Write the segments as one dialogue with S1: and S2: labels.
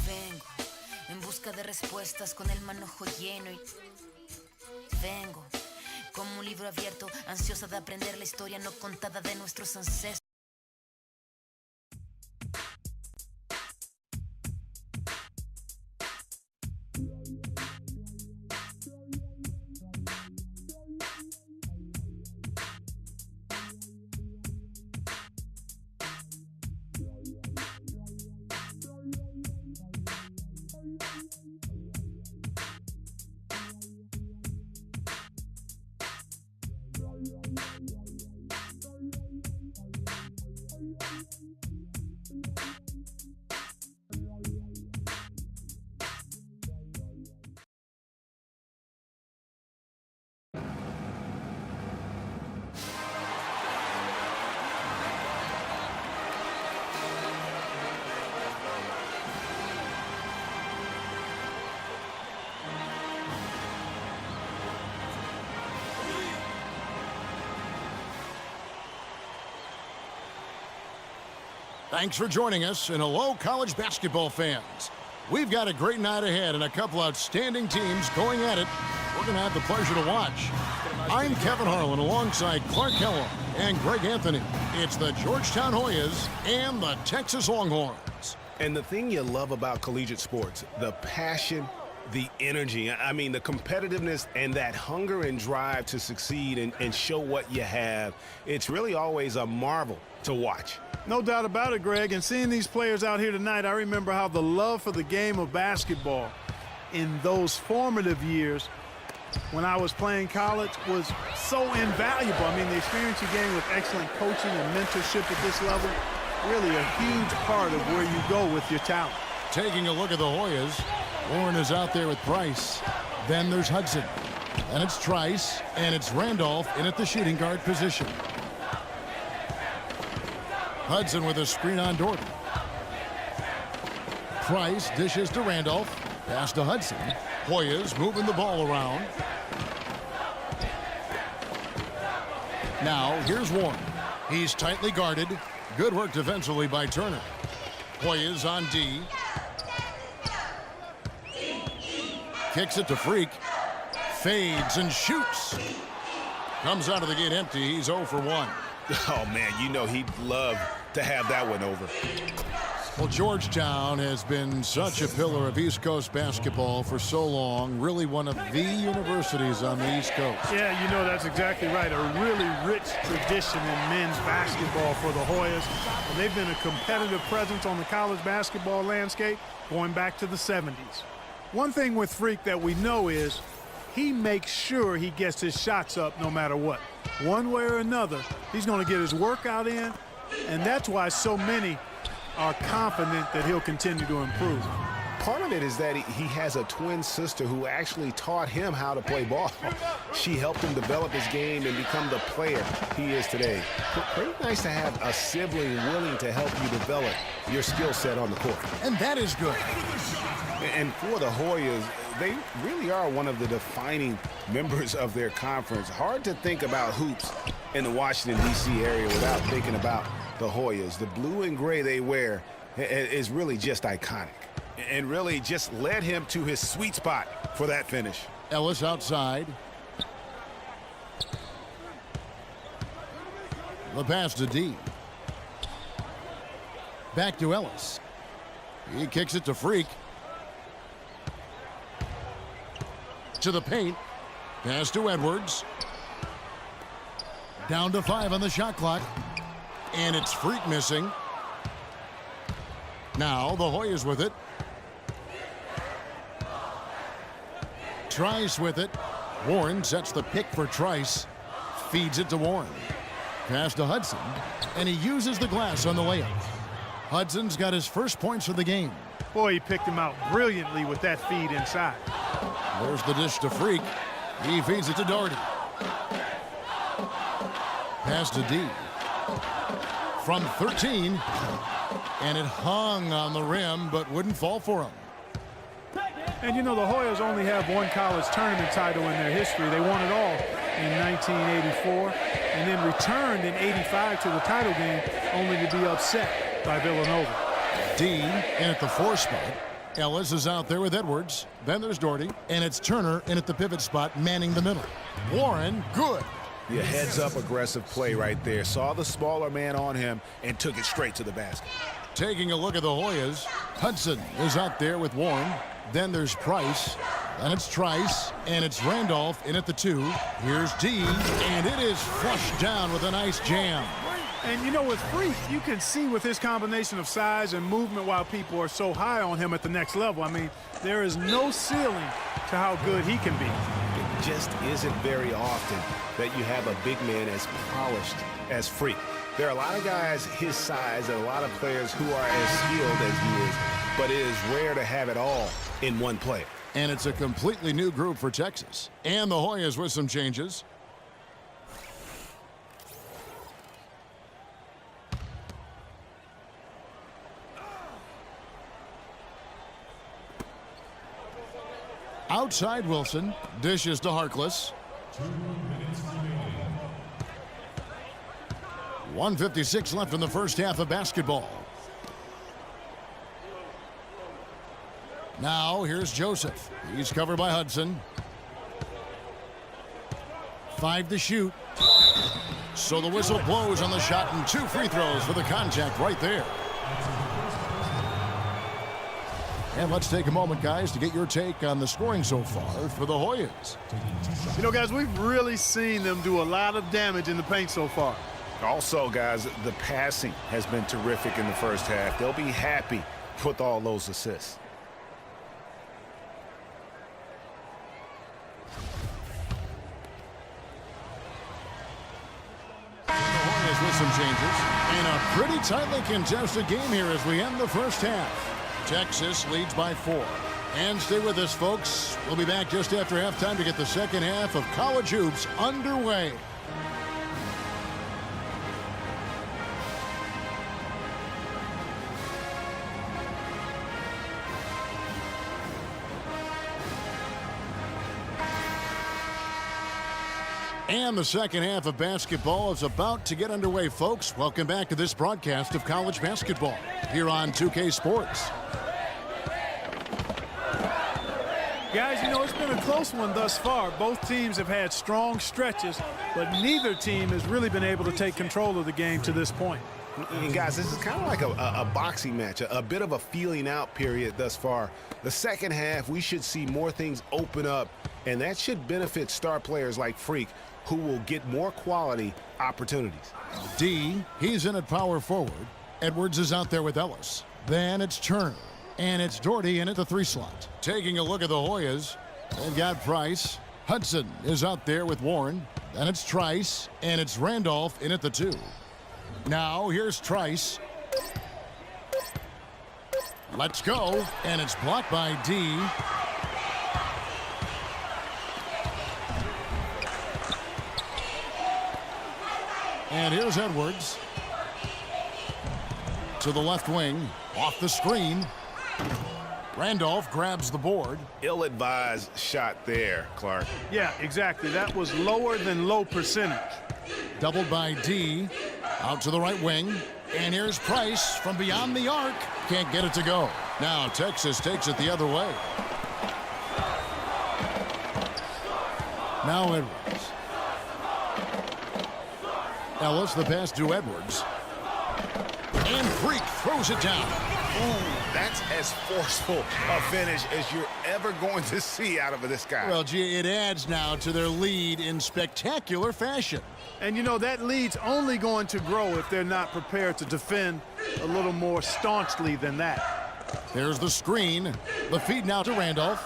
S1: Vengo en busca de respuestas con el manojo lleno y vengo como un libro abierto, ansiosa de aprender la historia no contada de nuestros ancestros.
S2: Thanks for joining us, and hello, college basketball fans. We've got a great night ahead and a couple outstanding teams going at it. We're going to have the pleasure to watch. I'm Kevin Harlan alongside Clark Kellogg and Greg Anthony. It's the Georgetown Hoyas and the Texas Longhorns.
S3: And the thing you love about collegiate sports, the passion, the energy, I mean, the competitiveness and that hunger and drive to succeed and show what you have, it's really always a marvel to watch.
S4: No doubt about it, Greg. And seeing these players out here tonight, I remember how the love for the game of basketball in those formative years when I was playing college was so invaluable. I mean, the experience you gain with excellent coaching and mentorship at this level, really a huge part of where you go with your talent.
S2: Taking a look at the Hoyas, Warren is out there with Price. Then there's Hudson. And it's Trice, and it's Randolph in at the shooting guard position. Hudson with a screen on Dorton. Price dishes to Randolph. Pass to Hudson. Hoyas moving the ball around. Now, here's Warren. He's tightly guarded. Good work defensively by Turner. Hoyas on D. Kicks it to Freak. Fades and shoots. Comes out of the gate empty. He's 0 for 1.
S3: Oh, man, you know he'd love to have that one over.
S2: Well, Georgetown has been such a pillar of East Coast basketball for so long, really one of the universities on the East Coast.
S4: Yeah, you know, that's exactly right. A really rich tradition in men's basketball for the Hoyas. And they've been a competitive presence on the college basketball landscape going back to the 70s. One thing with Freak that we know is he makes sure he gets his shots up no matter what. One way or another, he's going to get his workout in, and that's why so many are confident that he'll continue to improve.
S3: Part of it is that he has a twin sister who actually taught him how to play ball. She helped him develop his game and become the player he is today. Pretty nice to have a sibling willing to help you develop your skill set on the court.
S2: And that is good.
S3: And for the Hoyas, they really are one of the defining members of their conference. Hard to think about hoops in the Washington, D.C. area without thinking about the Hoyas. The blue and gray they wear is really just iconic and really just led him to his sweet spot for that finish.
S2: Ellis outside. The pass to D. Back to Ellis. He kicks it to Freak. To the paint. Pass to Edwards. Down to 5 on the shot clock. And it's Freak missing. Now the Hoyas with it. Trice with it. Warren sets the pick for Trice. Feeds it to Warren. Pass to Hudson. And he uses the glass on the layup. Hudson's got his first points of the game.
S4: Boy, he picked him out brilliantly with that feed inside.
S2: There's the dish to Freak. He feeds it to Doherty. Pass to D. From 13. And it hung on the rim, but wouldn't fall for him.
S4: And you know, the Hoyas only have one college tournament title in their history. They won it all in 1984 and then returned in 85 to the title game, only to be upset by Villanova.
S2: D in at the 4 spot. Ellis is out there with Edwards. Then there's Doherty, and it's Turner in at the pivot spot, manning the middle. Warren, good.
S3: Yeah, heads-up aggressive play right there. Saw the smaller man on him and took it straight to the basket.
S2: Taking a look at the Hoyas, Hudson is out there with Warren. Then there's Price. Then it's Trice, and it's Randolph in at the 2. Here's D, and it is flushed down with a nice jam.
S4: And you know, with Freak, you can see with his combination of size and movement while people are so high on him at the next level. I mean, there is no ceiling to how good he can be.
S3: It just isn't very often that you have a big man as polished as Freak. There are a lot of guys his size and a lot of players who are as skilled as he is, but it is rare to have it all in one player.
S2: And it's a completely new group for Texas. And the Hoyas with some changes. Outside Wilson, dishes to Harkless. 1:56 left in the first half of basketball. Now here's Joseph. He's covered by Hudson. 5 to shoot. So the whistle blows on the shot and 2 free throws for the contact right there. And let's take a moment, guys, to get your take on the scoring so far for the Hoyas.
S4: You know, guys, we've really seen them do a lot of damage in the paint so far.
S3: Also, guys, the passing has been terrific in the first half. They'll be happy with all those assists.
S2: The Hoyas with some changes. And a pretty tightly contested game here as we end the first half. Texas leads by 4. And stay with us, folks. We'll be back just after halftime to get the second half of college hoops underway. And the second half of basketball is about to get underway, folks. Welcome back to this broadcast of college basketball here on 2K Sports.
S4: Guys, you know, it's been a close one thus far. Both teams have had strong stretches, but neither team has really been able to take control of the game to this point.
S3: And guys, this is kind of like a boxing match, a bit of a feeling out period thus far. The second half, we should see more things open up, and that should benefit star players like Freak, who will get more quality opportunities.
S2: D, he's in at power forward. Edwards is out there with Ellis. Then it's Turner. And it's Doherty in at the 3 slot. Taking a look at the Hoyas, they've got Price. Hudson is out there with Warren. Then it's Trice, and it's Randolph in at the 2. Now here's Trice. Let's go, and it's blocked by D. And here's Edwards. To the left wing, off the screen. Randolph grabs the board.
S3: Ill-advised shot there, Clark.
S4: Yeah, exactly. That was lower than low percentage.
S2: Doubled by D. Out to the right wing. And here's Price from beyond the arc. Can't get it to go. Now Texas takes it the other way. Now Edwards. Ellis, the pass to Edwards. And Freak throws it down.
S3: Ooh, that's as forceful a finish as you're ever going to see out of this guy.
S2: Well, gee, it adds now to their lead in spectacular fashion.
S4: And, you know, that lead's only going to grow if they're not prepared to defend a little more staunchly than that.
S2: There's the screen. The feed now to Randolph.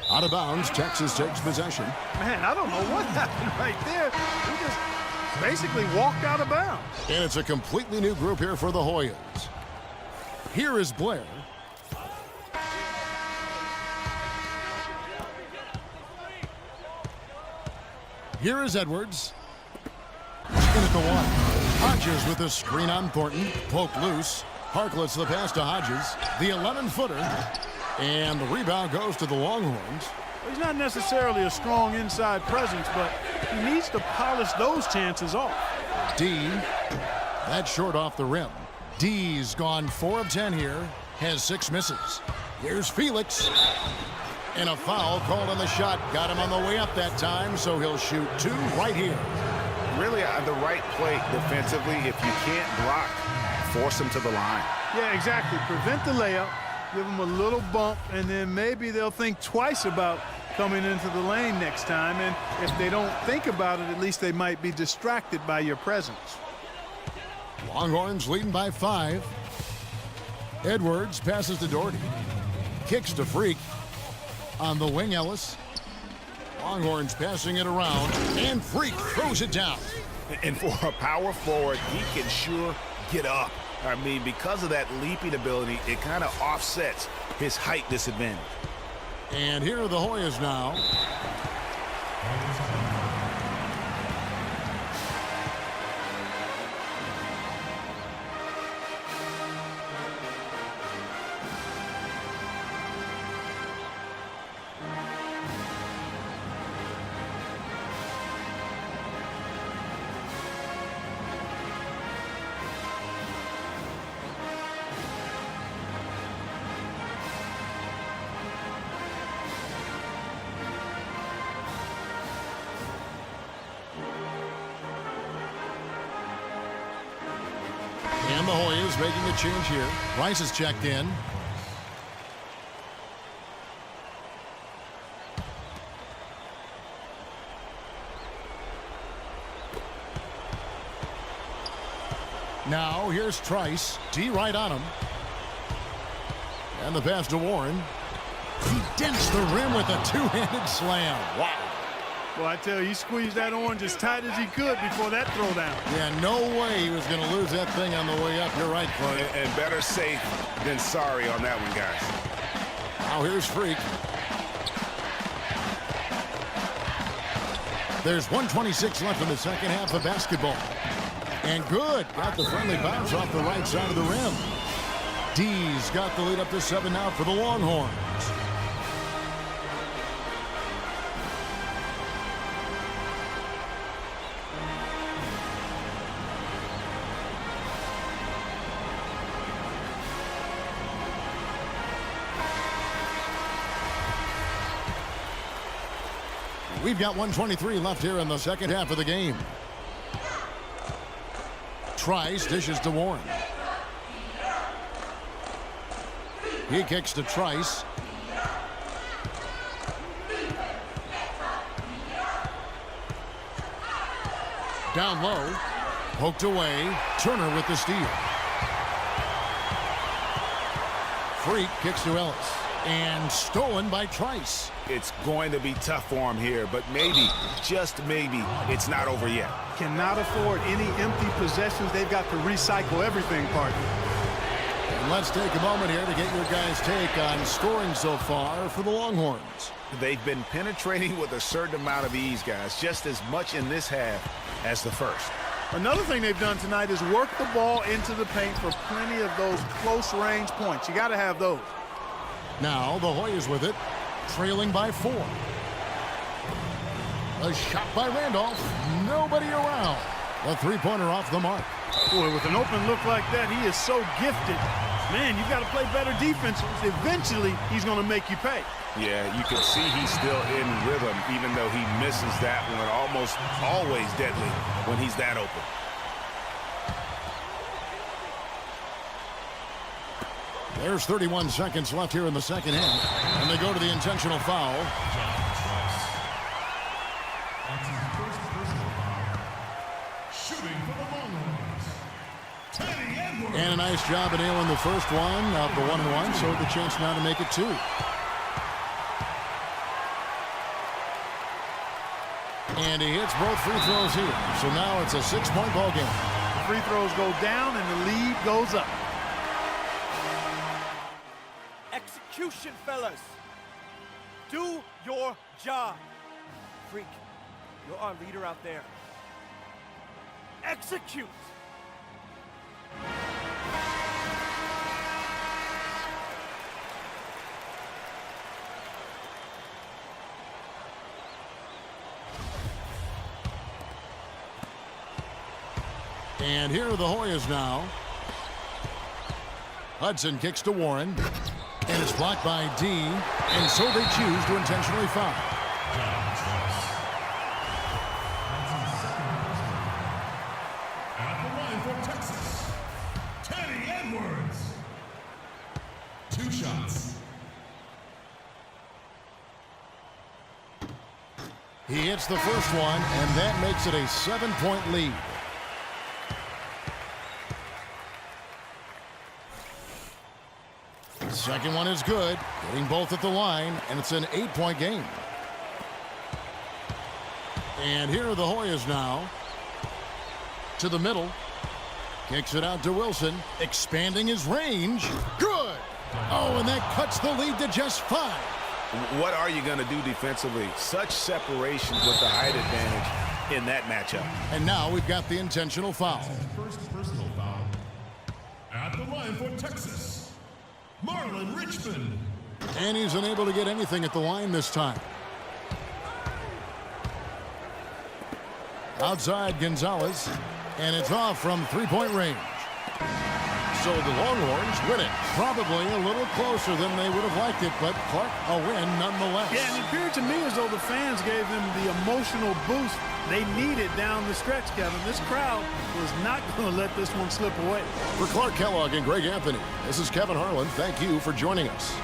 S2: Out of bounds, Texas takes possession.
S4: Man, I don't know what happened right there. He just basically walked out of bounds.
S2: And it's a completely new group here for the Hoyas. Here is Blair. Here is Edwards. In at the 1. Hodges with a screen on Thornton. Poked loose. Harkless the pass to Hodges. The 11-footer. And the rebound goes to the Longhorns.
S4: He's not necessarily a strong inside presence, but he needs to polish those chances off.
S2: D, that's short off the rim. D's gone 4 of 10 here, has 6 misses. Here's Felix. And a foul called on the shot. Got him on the way up that time, so he'll shoot 2 right here.
S3: Really the right play defensively. If you can't block, force him to the line.
S4: Yeah, exactly. Prevent the layup, give them a little bump, and then maybe they'll think twice about coming into the lane next time. And if they don't think about it, at least they might be distracted by your presence.
S2: Longhorns leading by 5. Edwards passes to Doherty. Kicks to Freak. On the wing, Ellis. Longhorns passing it around, and Freak throws it down.
S3: And for a power forward, he can sure get up. I mean, because of that leaping ability, it kind of offsets his height disadvantage.
S2: And here are the Hoyas now. And the Hoyas making a change here. Rice is checked in. Now here's Trice. D right on him. And the pass to Warren. He dents the rim with a two-handed slam. Wow.
S4: Well, I tell you, he squeezed that orange as tight as he could before that throwdown.
S2: Yeah, no way he was going to lose that thing on the way up. You're right, Clay.
S3: And better safe than sorry on that one, guys.
S2: Now here's Freak. There's 1:26 left in the second half of basketball. And good. Got the friendly bounce off the right side of the rim. D's got the lead up to 7 now for the Longhorns. We've got 1:23 left here in the second half of the game. Trice dishes to Warren. He kicks to Trice. Down low. Poked away. Turner with the steal. Freak kicks to Ellis. And stolen by Trice.
S3: It's going to be tough for him here, but maybe, just maybe, it's not over yet.
S4: Cannot afford any empty possessions. They've got to recycle everything, partner.
S2: And let's take a moment here to get your guys' take on scoring so far for the Longhorns.
S3: They've been penetrating with a certain amount of ease, guys, just as much in this half as the first.
S4: Another thing they've done tonight is work the ball into the paint for plenty of those close-range points. You got to have those.
S2: Now the Hoyas with it, trailing by 4. A shot by Randolph. Nobody around. A three-pointer off the mark.
S4: Boy, with an open look like that, he is so gifted. Man, you got to play better defense. Eventually, he's going to make you pay.
S3: Yeah, you can see he's still in rhythm, even though he misses that one. Almost always deadly when he's that open.
S2: There's 31 seconds left here in the second half. And they go to the intentional foul. And a nice job of nailing the first one of the 1-and-1, so the chance now to make it 2. And he hits both free throws here. So now it's a 6-point ball game.
S4: The free throws go down and the lead goes up.
S5: Execution, fellas. Do your job. Freak, you're our leader out there. Execute.
S2: And here are the Hoyas now. Hudson kicks to Warren. And it's blocked by D. And so they choose to intentionally foul.
S6: At the line for Texas, Teddy Edwards. 2 shots.
S2: He hits the first one, and that makes it a 7-point lead. Second one is good, hitting both at the line, and it's an 8-point game. And here are the Hoyas now. To the middle. Kicks it out to Wilson, expanding his range. Good! Oh, and that cuts the lead to just 5.
S3: What are you going to do defensively? Such separation with the height advantage in that matchup.
S2: And now we've got the intentional foul.
S6: First personal foul. At the line for Texas, Marlon Richmond.
S2: And he's unable to get anything at the line this time. Outside Gonzalez, and it's off from 3-point range. So the Longhorns win it. Probably a little closer than they would have liked it, but Clark, a win nonetheless.
S4: Yeah, and it appeared to me as though the fans gave them the emotional boost they needed down the stretch, Kevin. This crowd was not going to let this one slip away.
S2: For Clark Kellogg and Greg Anthony, this is Kevin Harlan. Thank you for joining us.